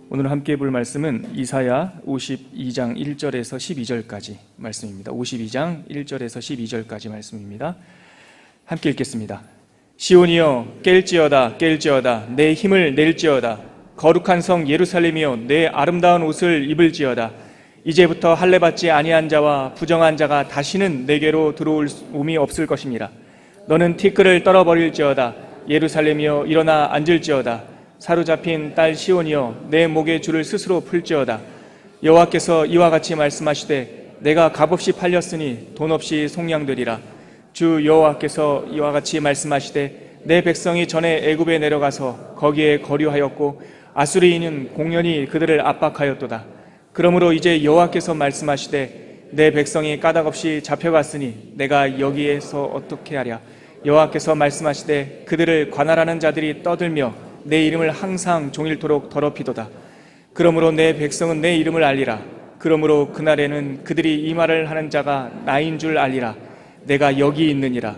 오늘 함께 볼 말씀은 이사야 52장 1절에서 12절까지 말씀입니다. 52장 1절에서 12절까지 말씀입니다. 함께 읽겠습니다. 시온이여 깰지어다 깰지어다 내 힘을 낼지어다. 거룩한 성 예루살렘이여 내 아름다운 옷을 입을지어다. 이제부터 할례받지 아니한 자와 부정한 자가 다시는 내게로 들어올 옴이 없을 것이니라. 너는 티끌을 떨어버릴지어다. 예루살렘이여 일어나 앉을지어다. 사로잡힌 딸 시온이여 내 목에 줄을 스스로 풀지어다. 여호와께서 이와 같이 말씀하시되 내가 값없이 팔렸으니 돈 없이 속량되리라. 주 여호와께서 이와 같이 말씀하시되 내 백성이 전에 애굽에 내려가서 거기에 거류하였고 아수리인은 공연히 그들을 압박하였도다. 그러므로 이제 여호와께서 말씀하시되 내 백성이 까닭없이 잡혀갔으니 내가 여기에서 어떻게 하랴. 여호와께서 말씀하시되 그들을 관할하는 자들이 떠들며 내 이름을 항상 종일토록 더럽히도다. 그러므로 내 백성은 내 이름을 알리라. 그러므로 그날에는 그들이 이 말을 하는 자가 나인 줄 알리라. 내가 여기 있느니라.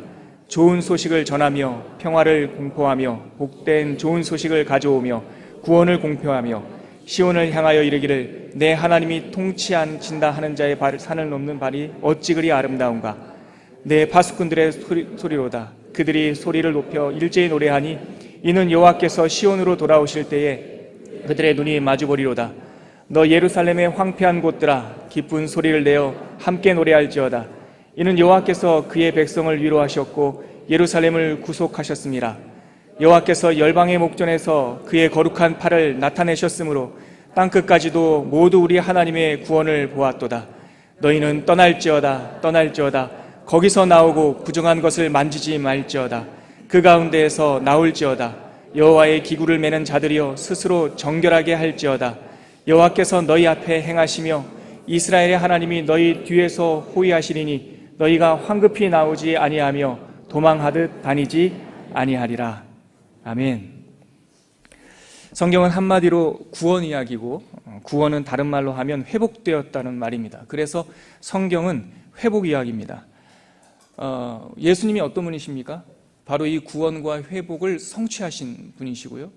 좋은 소식을 전하며 평화를 공포하며 복된 좋은 소식을 가져오며 구원을 공표하며 시온을 향하여 이르기를 내 하나님이 통치하신다 하는 자의 산을 넘는 발이 어찌 그리 아름다운가. 내 파수꾼들의 소리로다. 그들이 소리를 높여 일제히 노래하니 이는 여호와께서 시온으로 돌아오실 때에 그들의 눈이 마주보리로다. 너 예루살렘의 황폐한 곳들아 기쁜 소리를 내어 함께 노래할지어다. 이는 여호와께서 그의 백성을 위로하셨고 예루살렘을 구속하셨습니다. 여호와께서 열방의 목전에서 그의 거룩한 팔을 나타내셨으므로 땅끝까지도 모두 우리 하나님의 구원을 보았도다. 너희는 떠날지어다 떠날지어다. 거기서 나오고 부정한 것을 만지지 말지어다. 그 가운데에서 나올지어다. 여호와의 기구를 매는 자들이여 스스로 정결하게 할지어다. 여호와께서 너희 앞에 행하시며 이스라엘의 하나님이 너희 뒤에서 호위하시리니 너희가 황급히 나오지 아니하며 도망하듯 다니지 아니하리라. 아멘. 성경은 한마디로 구원 이야기고 구원은 다른 말로 하면 회복되었다는 말입니다. 그래서 성경은 회복 이야기입니다. 예수님이 어떤 분이십니까? 바로 이 구원과 회복을 성취하신 분이시고요.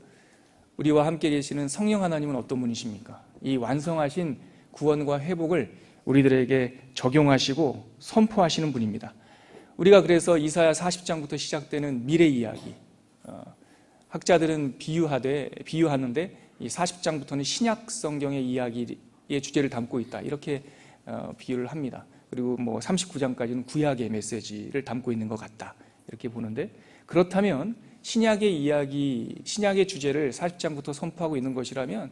우리와 함께 계시는 성령 하나님은 어떤 분이십니까? 이 완성하신 구원과 회복을 우리들에게 적용하시고 선포하시는 분입니다. 우리가 그래서 이사야 40장부터 시작되는 미래 이야기, 학자들은 비유하는데 이 40장부터는 신약 성경의 이야기의 주제를 담고 있다, 이렇게 비유를 합니다. 그리고 39장까지는 구약의 메시지를 담고 있는 것 같다, 이렇게 보는데, 그렇다면 신약의 이야기, 신약의 주제를 40장부터 선포하고 있는 것이라면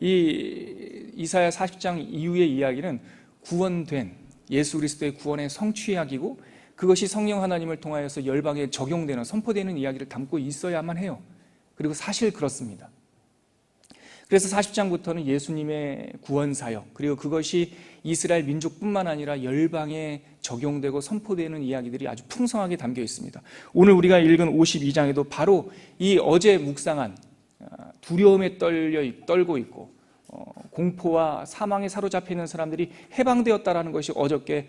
이 이사야 40장 이후의 이야기는 구원된 예수 그리스도의 구원의 성취 이야기고, 그것이 성령 하나님을 통하여서 열방에 적용되는, 선포되는 이야기를 담고 있어야만 해요. 그리고 사실 그렇습니다. 그래서 40장부터는 예수님의 구원 사역, 그리고 그것이 이스라엘 민족뿐만 아니라 열방에 적용되고 선포되는 이야기들이 아주 풍성하게 담겨 있습니다. 오늘 우리가 읽은 52장에도 바로 이 어제 묵상한 두려움에 떨고 있고 공포와 사망에 사로잡혀 있는 사람들이 해방되었다라는 것이 어저께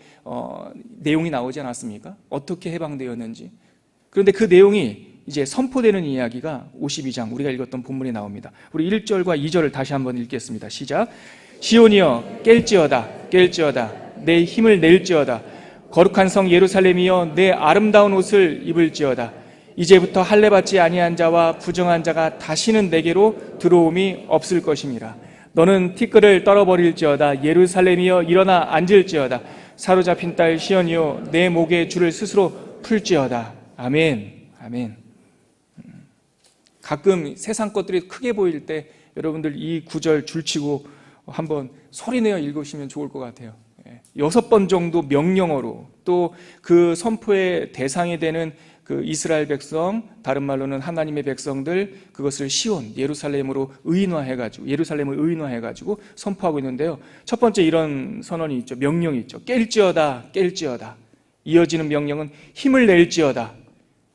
내용이 나오지 않았습니까? 어떻게 해방되었는지. 그런데 그 내용이 이제 선포되는 이야기가 52장 우리가 읽었던 본문에 나옵니다. 우리 1절과 2절을 다시 한번 읽겠습니다. 시작. 시온이여 깰지어다 깰지어다 내 힘을 낼지어다. 거룩한 성 예루살렘이여 내 아름다운 옷을 입을지어다. 이제부터 할례받지 아니한 자와 부정한 자가 다시는 내게로 들어옴이 없을 것임이라. 너는 티끌을 떨어버릴지어다. 예루살렘이여 일어나 앉을지어다. 사로잡힌 딸 시온이여 내 목에 줄을 스스로 풀지어다. 아멘. 아멘. 가끔 세상 것들이 크게 보일 때 여러분들 이 구절 줄치고 한번 소리내어 읽으시면 좋을 것 같아요. 6번 정도 명령어로, 또 그 선포의 대상이 되는 그 이스라엘 백성, 다른 말로는 하나님의 백성들, 그것을 시온, 예루살렘을 의인화해가지고 선포하고 있는데요. 첫 번째 이런 선언이 있죠. 명령이 있죠. 깰지어다 깰지어다. 이어지는 명령은 힘을 낼지어다.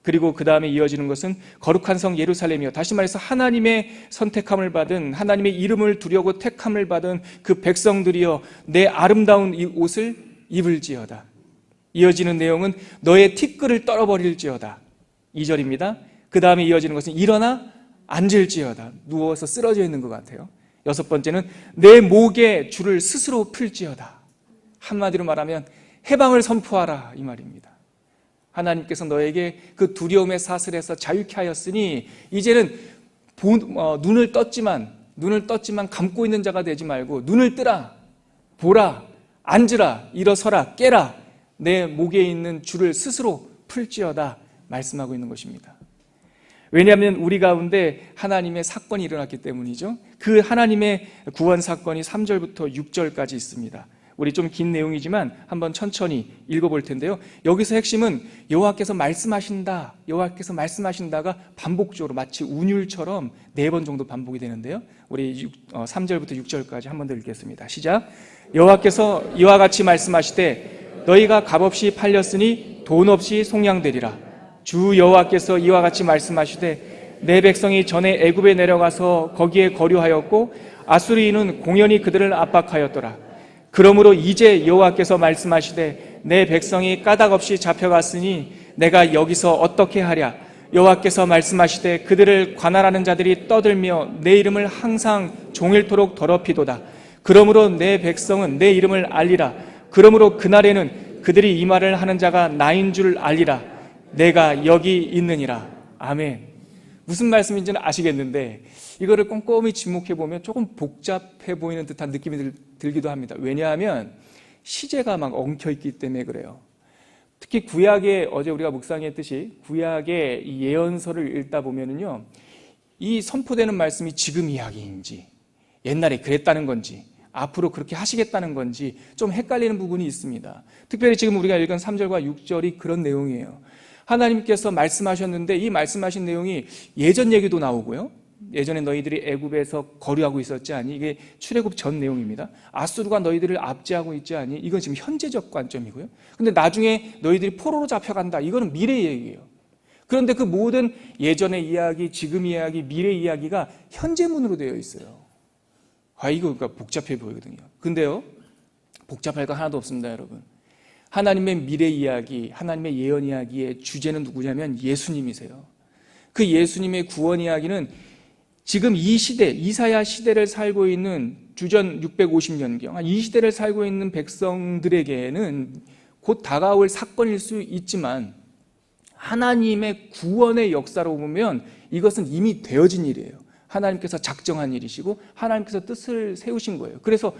그리고 그 다음에 이어지는 것은 거룩한 성 예루살렘이여, 다시 말해서 하나님의 선택함을 받은, 하나님의 이름을 두려고 택함을 받은 그 백성들이여 내 아름다운 이 옷을 입을지어다. 이어지는 내용은 너의 티끌을 떨어버릴지어다. 2절입니다. 그 다음에 이어지는 것은 일어나 앉을지어다. 누워서 쓰러져 있는 것 같아요. 여섯 번째는 내 목에 줄을 스스로 풀지어다. 한마디로 말하면 해방을 선포하라 이 말입니다. 하나님께서 너에게 그 두려움의 사슬에서 자유케 하였으니 이제는 눈을 떴지만 감고 있는 자가 되지 말고 눈을 뜨라, 보라, 앉으라, 일어서라, 깨라. 내 목에 있는 줄을 스스로 풀지어다 말씀하고 있는 것입니다. 왜냐하면 우리 가운데 하나님의 사건이 일어났기 때문이죠. 그 하나님의 구원 사건이 3절부터 6절까지 있습니다. 우리 좀 긴 내용이지만 한번 천천히 읽어볼 텐데요. 여기서 핵심은 여호와께서 말씀하신다가 반복적으로 마치 운율처럼 4번 정도 반복이 되는데요. 우리 3절부터 6절까지 한 번 더 읽겠습니다. 시작. 여호와께서 이와 같이 말씀하시되 너희가 값없이 팔렸으니 돈 없이 속량되리라. 주 여호와께서 이와 같이 말씀하시되 내 백성이 전에 애굽에 내려가서 거기에 거류하였고 아수리인은 공연히 그들을 압박하였더라. 그러므로 이제 여호와께서 말씀하시되 내 백성이 까닭없이 잡혀갔으니 내가 여기서 어떻게 하랴. 여호와께서 말씀하시되 그들을 관할하는 자들이 떠들며 내 이름을 항상 종일토록 더럽히도다. 그러므로 내 백성은 내 이름을 알리라. 그러므로 그날에는 그들이 이 말을 하는 자가 나인 줄 알리라. 내가 여기 있느니라. 아멘. 무슨 말씀인지는 아시겠는데 이거를 꼼꼼히 지목해 보면 조금 복잡해 보이는 듯한 느낌이 들기도 합니다. 왜냐하면 시제가 막 엉켜 있기 때문에 그래요. 특히 구약에 어제 우리가 묵상했듯이 구약의 이 예언서를 읽다 보면은요, 이 선포되는 말씀이 지금 이야기인지 옛날에 그랬다는 건지 앞으로 그렇게 하시겠다는 건지 좀 헷갈리는 부분이 있습니다. 특별히 지금 우리가 읽은 3절과 6절이 그런 내용이에요. 하나님께서 말씀하셨는데 이 말씀하신 내용이 예전 얘기도 나오고요. 예전에 너희들이 애굽에서 거류하고 있었지 않니? 이게 출애굽 전 내용입니다. 아수르가 너희들을 압제하고 있지 않니? 이건 지금 현재적 관점이고요. 근데 나중에 너희들이 포로로 잡혀간다. 이거는 미래 얘기예요. 그런데 그 모든 예전의 이야기, 지금 이야기, 미래 이야기가 현재문으로 되어 있어요. 이거 그러니까 복잡해 보이거든요. 근데요, 복잡할 거 하나도 없습니다, 여러분. 하나님의 미래 이야기, 하나님의 예언 이야기의 주제는 누구냐면 예수님이세요. 그 예수님의 구원 이야기는 지금 이 시대, 이사야 시대를 살고 있는 주전 650년경, 이 시대를 살고 있는 백성들에게는 곧 다가올 사건일 수 있지만 하나님의 구원의 역사로 보면 이것은 이미 되어진 일이에요. 하나님께서 작정한 일이시고 하나님께서 뜻을 세우신 거예요. 그래서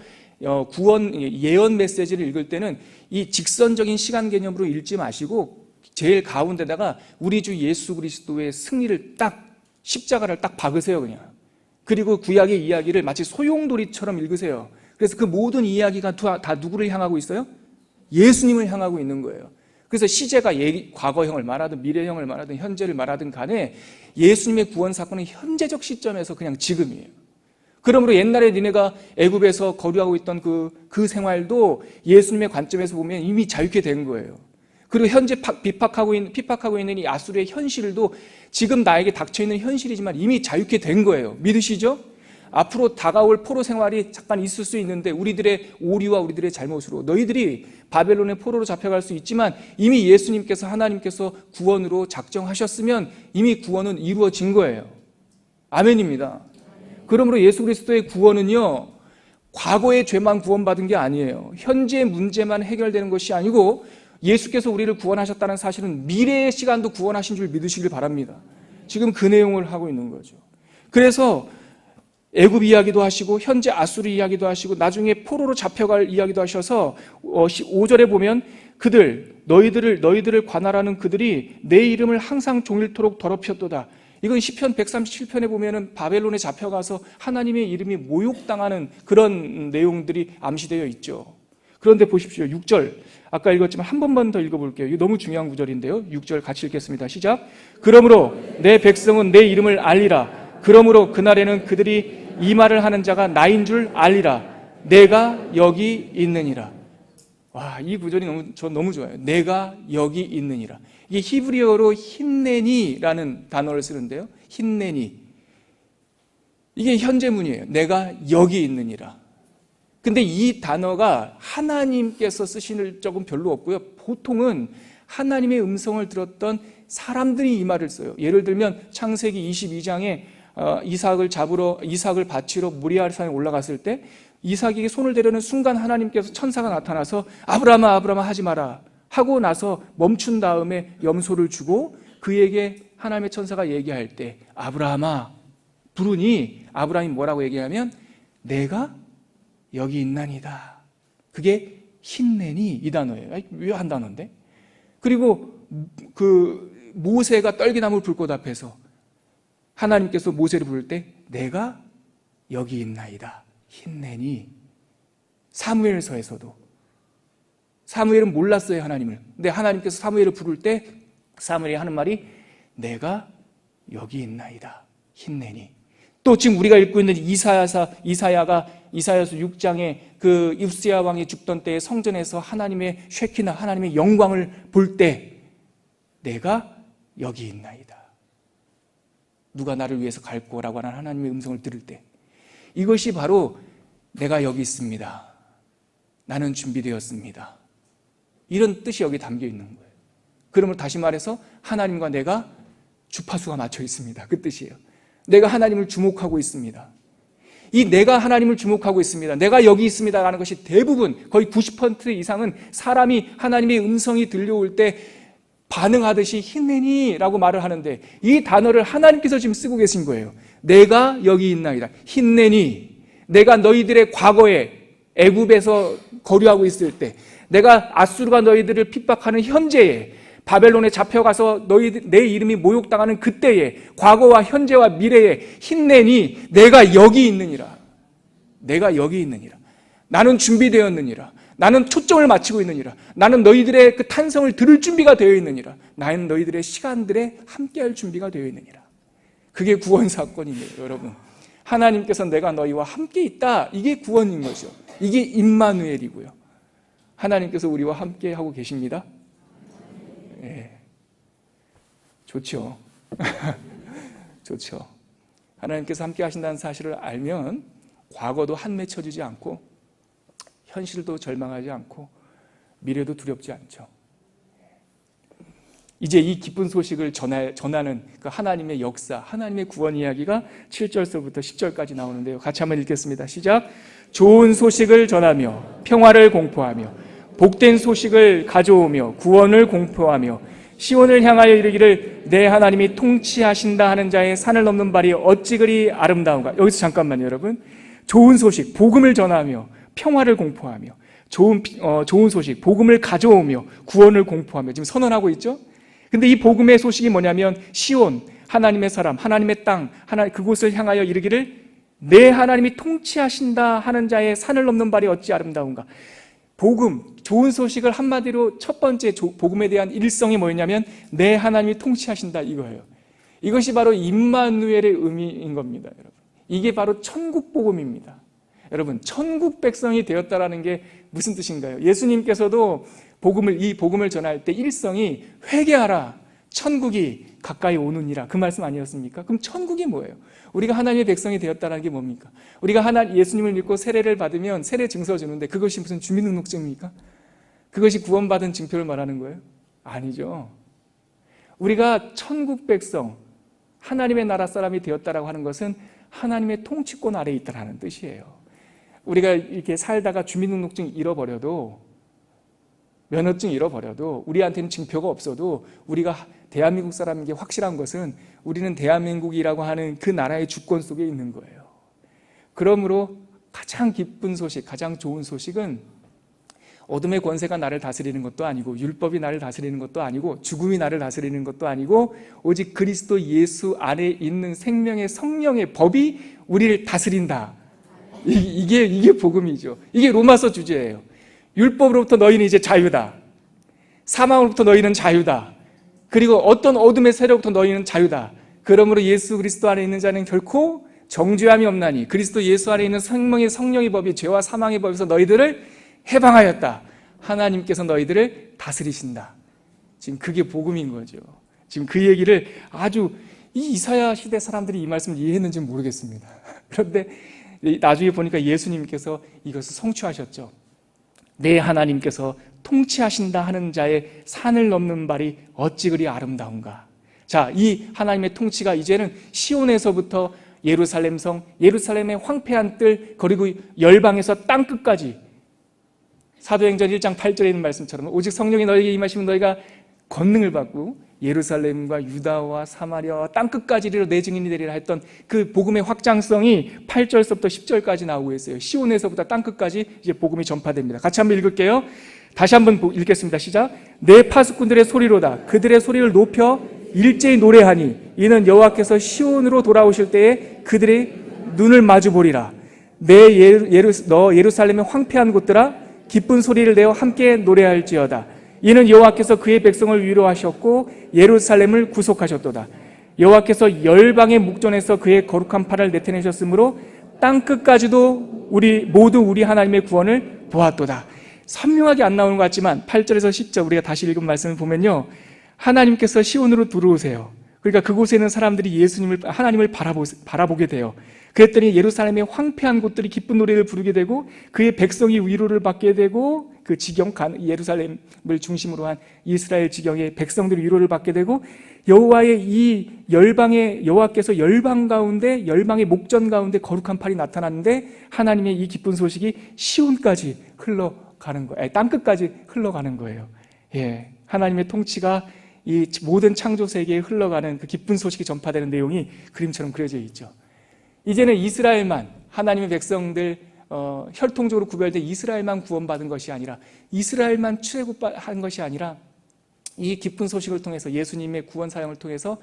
구원 예언 메시지를 읽을 때는 이 직선적인 시간 개념으로 읽지 마시고 제일 가운데다가 우리 주 예수 그리스도의 승리를 딱 십자가를 딱 박으세요, 그냥. 그리고 구약의 이야기를 마치 소용돌이처럼 읽으세요. 그래서 그 모든 이야기가 다 누구를 향하고 있어요? 예수님을 향하고 있는 거예요. 그래서 시제가 과거형을 말하든 미래형을 말하든 현재를 말하든 간에 예수님의 구원 사건은 현재적 시점에서 그냥 지금이에요. 그러므로 옛날에 니네가 애굽에서 거류하고 있던 그 생활도 예수님의 관점에서 보면 이미 자유케 된 거예요. 그리고 현재 핍박하고 있는 이 아수르의 현실도 지금 나에게 닥쳐있는 현실이지만 이미 자유케 된 거예요. 믿으시죠? 앞으로 다가올 포로 생활이 잠깐 있을 수 있는데 우리들의 오류와 우리들의 잘못으로 너희들이 바벨론의 포로로 잡혀갈 수 있지만 이미 예수님께서 하나님께서 구원으로 작정하셨으면 이미 구원은 이루어진 거예요. 아멘입니다. 그러므로 예수 그리스도의 구원은요, 과거의 죄만 구원받은 게 아니에요. 현재의 문제만 해결되는 것이 아니고 예수께서 우리를 구원하셨다는 사실은 미래의 시간도 구원하신 줄 믿으시길 바랍니다. 지금 그 내용을 하고 있는 거죠. 그래서 애굽 이야기도 하시고 현재 아수르 이야기도 하시고 나중에 포로로 잡혀갈 이야기도 하셔서 5절에 보면 너희들을 관할하는 그들이 내 이름을 항상 종일토록 더럽혔도다. 이건 시편 137편에 보면은 바벨론에 잡혀가서 하나님의 이름이 모욕당하는 그런 내용들이 암시되어 있죠. 그런데 보십시오. 6절. 아까 읽었지만 한 번만 더 읽어볼게요. 이거 너무 중요한 구절인데요. 6절 같이 읽겠습니다. 시작. 그러므로 내 백성은 내 이름을 알리라. 그러므로 그날에는 그들이 이 말을 하는 자가 나인 줄 알리라. 내가 여기 있느니라. 와, 이 구절이 너무 좋아요. 내가 여기 있느니라. 이게 히브리어로 힌네니라는 단어를 쓰는데요. 힌네니. 이게 현재문이에요. 내가 여기 있느니라. 근데 이 단어가 하나님께서 쓰시는 적은 별로 없고요. 보통은 하나님의 음성을 들었던 사람들이 이 말을 써요. 예를 들면 창세기 22장에 이삭을 바치러 모리아 산에 올라갔을 때 이삭에게 손을 대려는 순간 하나님께서 천사가 나타나서 아브라함아 아브라함아 하지 마라 하고 나서 멈춘 다음에 염소를 주고 그에게 하나님의 천사가 얘기할 때 아브라함아 부르니 아브라함이 뭐라고 얘기하면 내가 여기 있나니다. 그게 힘내니 이 단어예요. 묘한 단어인데. 그리고 그 모세가 떨기나무 불꽃 앞에서 하나님께서 모세를 부를 때 내가 여기 있나이다. 힘내니. 사무엘서에서도 사무엘은 몰랐어요 하나님을. 근데 하나님께서 사무엘을 부를 때 사무엘이 하는 말이 내가 여기 있나이다. 힘내니. 또 지금 우리가 읽고 있는 이사야서 6장에 그 우스야 왕이 죽던 때에 성전에서 하나님의 쉐키나 하나님의 영광을 볼 때 내가 여기 있나이다. 누가 나를 위해서 갈 거라고 하는 하나님의 음성을 들을 때 이것이 바로 내가 여기 있습니다. 나는 준비되었습니다. 이런 뜻이 여기 담겨 있는 거예요. 그러므로 다시 말해서 하나님과 내가 주파수가 맞춰 있습니다. 그 뜻이에요. 내가 하나님을 주목하고 있습니다. 이 내가 하나님을 주목하고 있습니다. 내가 여기 있습니다 라는 것이 대부분 거의 90% 이상은 사람이 하나님의 음성이 들려올 때 반응하듯이 힘내니 라고 말을 하는데 이 단어를 하나님께서 지금 쓰고 계신 거예요. 내가 여기 있나이다. 힘내니. 내가 너희들의 과거에 애굽에서 거류하고 있을 때 내가 아수르가 너희들을 핍박하는 현재에 바벨론에 잡혀가서 내 이름이 모욕당하는 그때에 과거와 현재와 미래에 힘내니 내가 여기 있느니라. 내가 여기 있느니라. 나는 준비되었느니라. 나는 초점을 맞추고 있느니라. 나는 너희들의 그 탄성을 들을 준비가 되어 있느니라. 나는 너희들의 시간들에 함께할 준비가 되어 있느니라. 그게 구원 사건이에요, 여러분. 하나님께서 내가 너희와 함께 있다. 이게 구원인 거죠. 이게 임마누엘이고요. 하나님께서 우리와 함께 하고 계십니다. 예. 좋죠. 좋죠. 하나님께서 함께 하신다는 사실을 알면 과거도 한맺혀지지 않고 현실도 절망하지 않고 미래도 두렵지 않죠. 이제 이 기쁜 소식을 전하는 그 하나님의 역사, 하나님의 구원 이야기가 7절서부터 10절까지 나오는데요. 같이 한번 읽겠습니다. 시작. 좋은 소식을 전하며 평화를 공포하며 복된 소식을 가져오며 구원을 공포하며 시온을 향하여 이르기를 내 하나님이 통치하신다 하는 자의 산을 넘는 발이 어찌 그리 아름다운가. 여기서 잠깐만요, 여러분. 좋은 소식, 복음을 전하며 평화를 공포하며 좋은 소식, 복음을 가져오며 구원을 공포하며 지금 선언하고 있죠. 근데 이 복음의 소식이 뭐냐면 시온, 하나님의 사람, 하나님의 땅, 그곳을 향하여 이르기를 내 하나님이 통치하신다 하는 자의 산을 넘는 발이 어찌 아름다운가. 복음, 좋은 소식을 한마디로 첫 번째 복음에 대한 일성이 뭐였냐면 내 하나님이 통치하신다 이거예요. 이것이 바로 임마누엘의 의미인 겁니다, 여러분. 이게 바로 천국 복음입니다. 여러분, 천국 백성이 되었다라는 게 무슨 뜻인가요? 예수님께서도 이 복음을 전할 때 일성이 회개하라, 천국이 가까이 오느니라 그 말씀 아니었습니까? 그럼 천국이 뭐예요? 우리가 하나님의 백성이 되었다는 게 뭡니까? 우리가 예수님을 믿고 세례를 받으면 세례 증서 주는데 그것이 무슨 주민등록증입니까? 그것이 구원받은 증표를 말하는 거예요? 아니죠. 우리가 천국 백성, 하나님의 나라 사람이 되었다라고 하는 것은 하나님의 통치권 아래에 있다라는 뜻이에요. 우리가 이렇게 살다가 주민등록증 잃어버려도, 면허증 잃어버려도, 우리한테는 증표가 없어도 우리가 대한민국 사람인 게 확실한 것은 우리는 대한민국이라고 하는 그 나라의 주권 속에 있는 거예요. 그러므로 가장 기쁜 소식, 가장 좋은 소식은 어둠의 권세가 나를 다스리는 것도 아니고 율법이 나를 다스리는 것도 아니고 죽음이 나를 다스리는 것도 아니고 오직 그리스도 예수 안에 있는 생명의 성령의 법이 우리를 다스린다. 이게 복음이죠. 이게 로마서 주제예요. 율법으로부터 너희는 이제 자유다. 사망으로부터 너희는 자유다. 그리고 어떤 어둠의 세력부터 너희는 자유다. 그러므로 예수 그리스도 안에 있는 자는 결코 정죄함이 없나니 그리스도 예수 안에 있는 생명의 성령의 법이 죄와 사망의 법에서 너희들을 해방하였다. 하나님께서 너희들을 다스리신다. 지금 그게 복음인 거죠. 지금 그 얘기를 아주 이 이사야 시대 사람들이 이 말씀을 이해했는지 모르겠습니다. 그런데 나중에 보니까 예수님께서 이것을 성취하셨죠. 내 하나님께서 통치하신다 하는 자의 산을 넘는 발이 어찌 그리 아름다운가. 자, 이 하나님의 통치가 이제는 시온에서부터 예루살렘 성, 예루살렘의 황폐한 뜰, 그리고 열방에서 땅끝까지 사도행전 1장 8절에 있는 말씀처럼 오직 성령이 너희에게 임하시면 너희가 권능을 받고 예루살렘과 유다와 사마리아와 땅끝까지 이르러 내 증인이 되리라 했던 그 복음의 확장성이 8절서부터 10절까지 나오고 있어요. 시온에서부터 땅끝까지 이제 복음이 전파됩니다. 같이 한번 읽을게요. 다시 한번 읽겠습니다. 시작. 내 파수꾼들의 소리로다. 그들의 소리를 높여 일제히 노래하니 이는 여호와께서 시온으로 돌아오실 때에 그들의 눈을 마주 보리라. 너 예루살렘의 황폐한 곳들아 기쁜 소리를 내어 함께 노래할지어다. 이는 여호와께서 그의 백성을 위로하셨고 예루살렘을 구속하셨도다. 여호와께서 열방의 목전에서 그의 거룩한 팔을 나타내셨으므로 땅끝까지도 모두 우리 하나님의 구원을 보았도다. 선명하게 안 나오는 것 같지만 8절에서 10절 우리가 다시 읽은 말씀을 보면요, 하나님께서 시온으로 들어오세요. 그러니까 그곳에 있는 사람들이 하나님을 바라보게 돼요. 그랬더니 예루살렘의 황폐한 곳들이 기쁜 노래를 부르게 되고 그의 백성이 위로를 받게 되고 그 예루살렘을 중심으로 한 이스라엘 지경의 백성들이 위로를 받게 되고 여호와의 이 여호와께서 열방의 목전 가운데 거룩한 팔이 나타났는데 하나님의 이 기쁜 소식이 시온까지 흘러가는 거예요. 땅끝까지 흘러가는 거예요. 예, 하나님의 통치가 이 모든 창조 세계에 흘러가는 그 기쁜 소식이 전파되는 내용이 그림처럼 그려져 있죠. 이제는 이스라엘만, 하나님의 백성들 혈통적으로 구별된 이스라엘만 구원받은 것이 아니라, 이스라엘만 출애굽한 것이 아니라 이 기쁜 소식을 통해서 예수님의 구원 사역을 통해서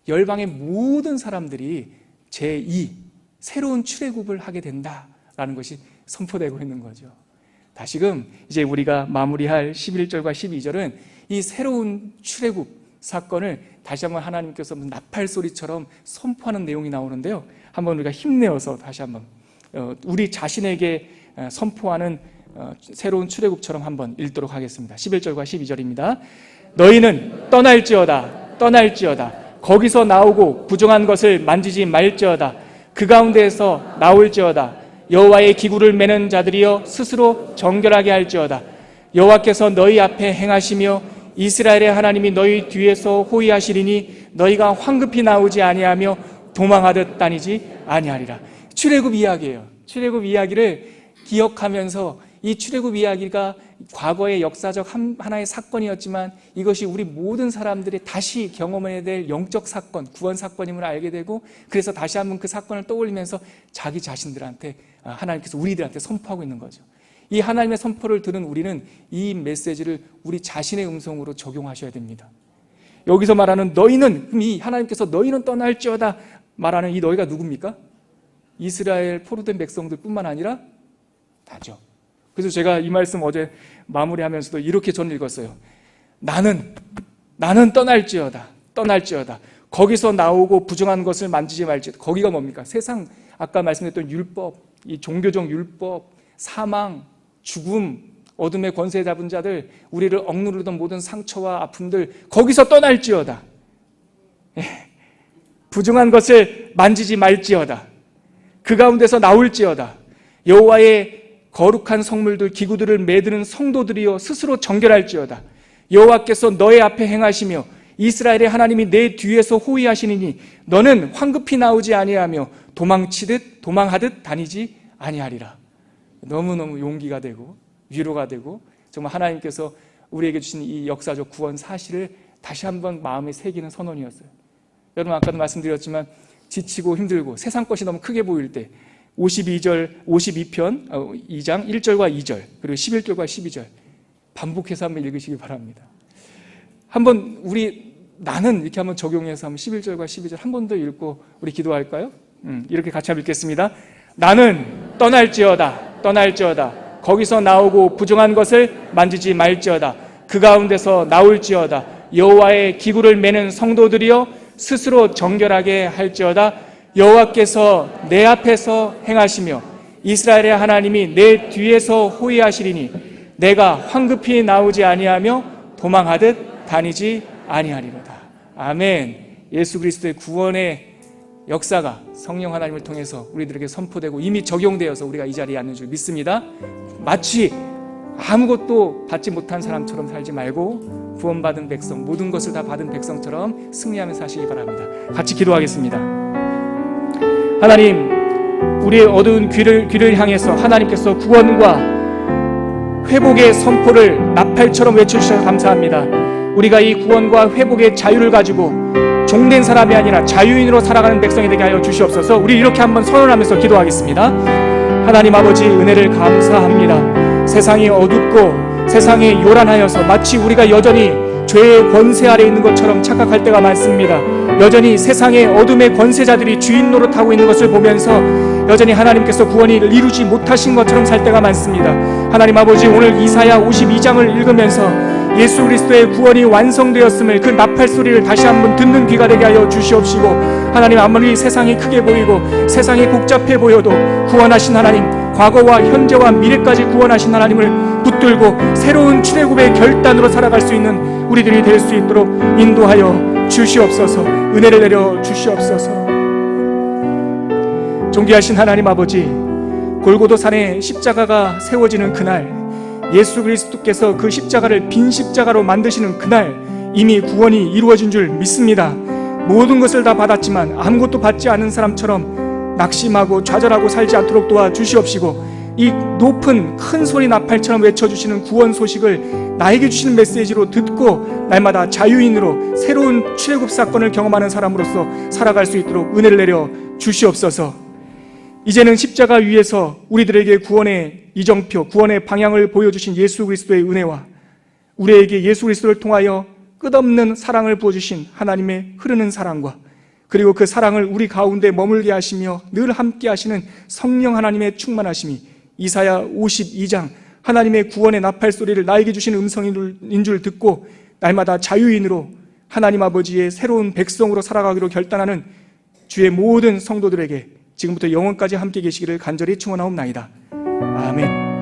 열방의 모든 사람들이 제2 새로운 출애굽을 하게 된다라는 것이 선포되고 있는 거죠. 다시금 이제 우리가 마무리할 11절과 12절은 이 새로운 출애굽 사건을 다시 한번 하나님께서 나팔 소리처럼 선포하는 내용이 나오는데요, 한번 우리가 힘내어서 다시 한번 우리 자신에게 선포하는 새로운 출애굽처럼 한번 읽도록 하겠습니다. 11절과 12절입니다. 너희는 떠날지어다. 거기서 나오고 부정한 것을 만지지 말지어다. 그 가운데에서 나올지어다. 여호와의 기구를 매는 자들이여 스스로 정결하게 할지어다. 여호와께서 너희 앞에 행하시며 이스라엘의 하나님이 너희 뒤에서 호위하시리니 너희가 황급히 나오지 아니하며 도망하듯 다니지 아니하리라. 출애굽 이야기예요. 출애굽 이야기를 기억하면서 이 출애굽 이야기가 과거의 역사적 하나의 사건이었지만 이것이 우리 모든 사람들이 다시 경험해야 될 영적 사건, 구원 사건임을 알게 되고, 그래서 다시 한번 그 사건을 떠올리면서 자기 자신들한테, 하나님께서 우리들한테 선포하고 있는 거죠. 이 하나님의 선포를 들은 우리는 이 메시지를 우리 자신의 음성으로 적용하셔야 됩니다. 여기서 말하는 너희는, 이 하나님께서 너희는 떠날지어다 말하는 이 너희가 누굽니까? 이스라엘 포로된 백성들 뿐만 아니라 다죠. 그래서 제가 이 말씀 어제 마무리하면서도 이렇게 저는 읽었어요. 나는 떠날지어다. 거기서 나오고 부정한 것을 만지지 말지어다. 거기가 뭡니까? 세상, 아까 말씀드렸던 율법, 이 종교적 율법, 사망, 죽음, 어둠의 권세 잡은 자들, 우리를 억누르던 모든 상처와 아픔들, 거기서 떠날지어다. 부정한 것을 만지지 말지어다. 그 가운데서 나올지어다. 여호와의 거룩한 성물들, 기구들을 매드는 성도들이여 스스로 정결할지어다. 여호와께서 너의 앞에 행하시며 이스라엘의 하나님이 내 뒤에서 호위하시니니 너는 황급히 나오지 아니하며 도망하듯 다니지 아니하리라. 너무너무 용기가 되고 위로가 되고, 정말 하나님께서 우리에게 주신 이 역사적 구원 사실을 다시 한번 마음에 새기는 선언이었어요. 여러분, 아까도 말씀드렸지만 지치고 힘들고 세상 것이 너무 크게 보일 때 52편 2장 1절과 2절 그리고 11절과 12절 반복해서 한번 읽으시기 바랍니다. 한번 나는 이렇게 한번 적용해서 한번 11절과 12절 한 번 더 읽고 우리 기도할까요? 이렇게 같이 한번 읽겠습니다. 나는 떠날지어다. 거기서 나오고 부정한 것을 만지지 말지어다. 그 가운데서 나올지어다. 여호와의 기구를 매는 성도들이여 스스로 정결하게 할지어다. 여호와께서 내 앞에서 행하시며 이스라엘의 하나님이 내 뒤에서 호위하시리니 내가 황급히 나오지 아니하며 도망하듯 다니지 아니하리로다. 아멘. 예수 그리스도의 구원의 역사가 성령 하나님을 통해서 우리들에게 선포되고 이미 적용되어서 우리가 이 자리에 앉는 줄 믿습니다. 마치 아무것도 받지 못한 사람처럼 살지 말고 구원받은 백성, 모든 것을 다 받은 백성처럼 승리하며 사시기 바랍니다. 같이 기도하겠습니다. 하나님, 우리의 어두운 귀를 향해서 하나님께서 구원과 회복의 선포를 나팔처럼 외쳐주셔서 감사합니다. 우리가 이 구원과 회복의 자유를 가지고 종된 사람이 아니라 자유인으로 살아가는 백성이 되게 하여 주시옵소서. 우리 이렇게 한번 선언하면서 기도하겠습니다. 하나님 아버지, 은혜를 감사합니다. 세상이 어둡고 세상이 요란하여서 마치 우리가 여전히 죄의 권세 아래 있는 것처럼 착각할 때가 많습니다. 여전히 세상의 어둠의 권세자들이 주인 노릇하고 있는 것을 보면서 여전히 하나님께서 구원이 이루지 못하신 것처럼 살 때가 많습니다. 하나님 아버지, 오늘 이사야 52장을 읽으면서 예수 그리스도의 구원이 완성되었음을 그 나팔 소리를 다시 한번 듣는 귀가 되게 하여 주시옵시고, 하나님, 아무리 세상이 크게 보이고 세상이 복잡해 보여도 구원하신 하나님, 과거와 현재와 미래까지 구원하신 하나님을 붙들고 새로운 출애굽의 결단으로 살아갈 수 있는 우리들이 될 수 있도록 인도하여 주시옵소서. 은혜를 내려 주시옵소서. 존귀하신 하나님 아버지, 골고다산에 십자가가 세워지는 그날, 예수 그리스도께서 그 십자가를 빈 십자가로 만드시는 그날 이미 구원이 이루어진 줄 믿습니다. 모든 것을 다 받았지만 아무것도 받지 않은 사람처럼 낙심하고 좌절하고 살지 않도록 도와주시옵시고, 이 높은 큰 소리 나팔처럼 외쳐주시는 구원 소식을 나에게 주시는 메시지로 듣고 날마다 자유인으로 새로운 출애굽 사건을 경험하는 사람으로서 살아갈 수 있도록 은혜를 내려 주시옵소서. 이제는 십자가 위에서 우리들에게 구원의 이정표, 구원의 방향을 보여주신 예수 그리스도의 은혜와 우리에게 예수 그리스도를 통하여 끝없는 사랑을 부어주신 하나님의 흐르는 사랑과, 그리고 그 사랑을 우리 가운데 머물게 하시며 늘 함께 하시는 성령 하나님의 충만하심이 이사야 52장 하나님의 구원의 나팔 소리를 나에게 주신 음성인 줄 듣고 날마다 자유인으로 하나님 아버지의 새로운 백성으로 살아가기로 결단하는 주의 모든 성도들에게 지금부터 영원까지 함께 계시기를 간절히 축원하옵나이다. 아멘.